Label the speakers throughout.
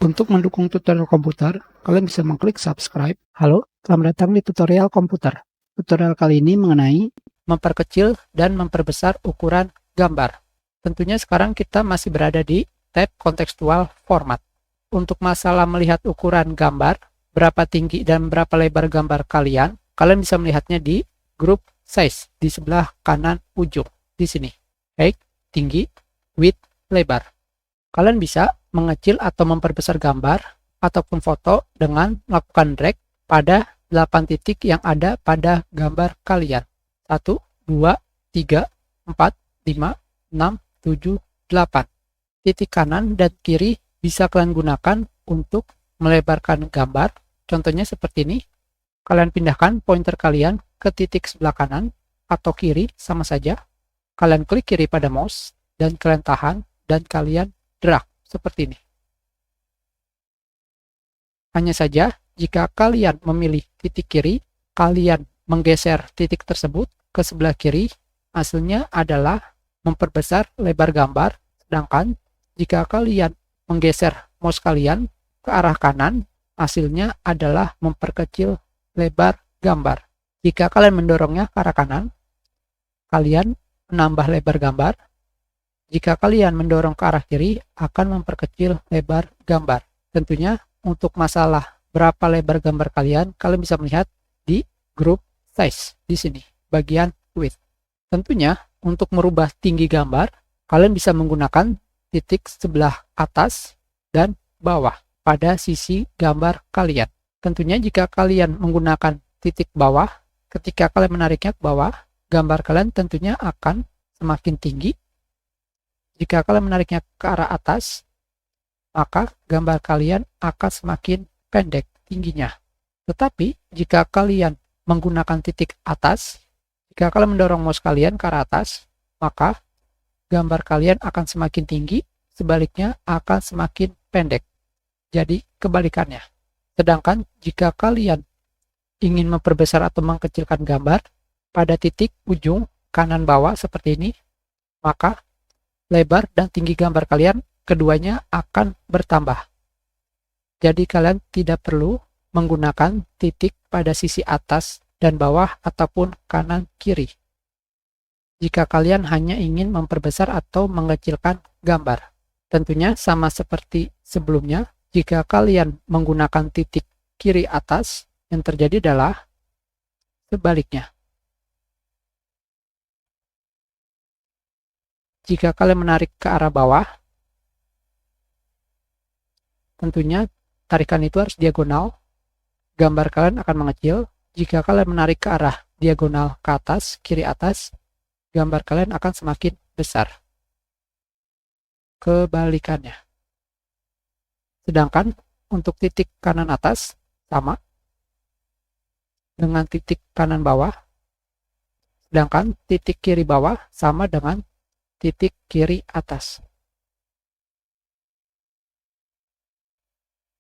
Speaker 1: Untuk mendukung tutorial komputer, kalian bisa mengklik subscribe. Halo, selamat datang di tutorial komputer. Tutorial kali ini mengenai memperkecil dan memperbesar ukuran gambar. Tentunya sekarang kita masih berada di tab contextual format. Untuk masalah melihat ukuran gambar, berapa tinggi dan berapa lebar gambar kalian bisa melihatnya di group size di sebelah kanan ujung. Di sini, height, tinggi, width, lebar. Kalian bisa mengecil atau memperbesar gambar ataupun foto dengan melakukan drag pada 8 titik yang ada pada gambar kalian. 1, 2, 3, 4, 5, 6, 7, 8. Titik kanan dan kiri bisa kalian gunakan untuk melebarkan gambar. Contohnya seperti ini. Kalian pindahkan pointer kalian ke titik sebelah kanan atau kiri sama saja. Kalian klik kiri pada mouse dan kalian tahan dan kalian drag seperti ini. Hanya saja, jika kalian memilih titik kiri, kalian menggeser titik tersebut ke sebelah kiri, hasilnya adalah memperbesar lebar gambar. Sedangkan, jika kalian menggeser mouse kalian ke arah kanan, hasilnya adalah memperkecil lebar gambar. Jika kalian mendorongnya ke arah kanan, kalian menambah lebar gambar. Jika kalian mendorong ke arah kiri, akan memperkecil lebar gambar. Tentunya untuk masalah berapa lebar gambar kalian bisa melihat di group size di sini, bagian width. Tentunya untuk merubah tinggi gambar, kalian bisa menggunakan titik sebelah atas dan bawah pada sisi gambar kalian. Tentunya jika kalian menggunakan titik bawah, ketika kalian menariknya ke bawah, gambar kalian tentunya akan semakin tinggi. Jika kalian menariknya ke arah atas, maka gambar kalian akan semakin pendek tingginya. Tetapi, jika kalian menggunakan titik atas, jika kalian mendorong mouse kalian ke arah atas, maka gambar kalian akan semakin tinggi, sebaliknya akan semakin pendek. Jadi, kebalikannya. Sedangkan, jika kalian ingin memperbesar atau mengkecilkan gambar pada titik ujung kanan bawah seperti ini, maka lebar dan tinggi gambar kalian keduanya akan bertambah. Jadi kalian tidak perlu menggunakan titik pada sisi atas dan bawah ataupun kanan kiri. Jika kalian hanya ingin memperbesar atau mengecilkan gambar. Tentunya sama seperti sebelumnya, jika kalian menggunakan titik kiri atas, yang terjadi adalah sebaliknya. Jika kalian menarik ke arah bawah, tentunya tarikan itu harus diagonal. Gambar kalian akan mengecil. Jika kalian menarik ke arah diagonal ke atas, kiri atas, gambar kalian akan semakin besar. Kebalikannya. Sedangkan untuk titik kanan atas, sama dengan titik kanan bawah. Sedangkan titik kiri bawah sama dengan titik kiri atas.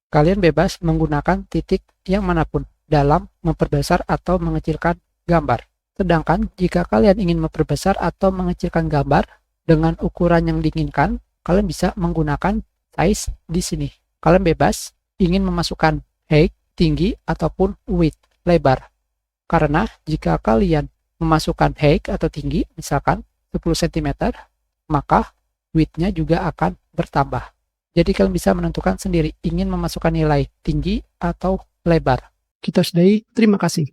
Speaker 1: Kalian bebas menggunakan titik yang manapun dalam memperbesar atau mengecilkan gambar. Sedangkan jika kalian ingin memperbesar atau mengecilkan gambar dengan ukuran yang diinginkan, kalian bisa menggunakan size di sini. Kalian bebas ingin memasukkan height, tinggi, ataupun width, lebar. Karena jika kalian memasukkan height atau tinggi, misalkan 10 cm, maka width-nya juga akan bertambah. Jadi kalian bisa menentukan sendiri ingin memasukkan nilai tinggi atau lebar. Kita sudahi, terima kasih.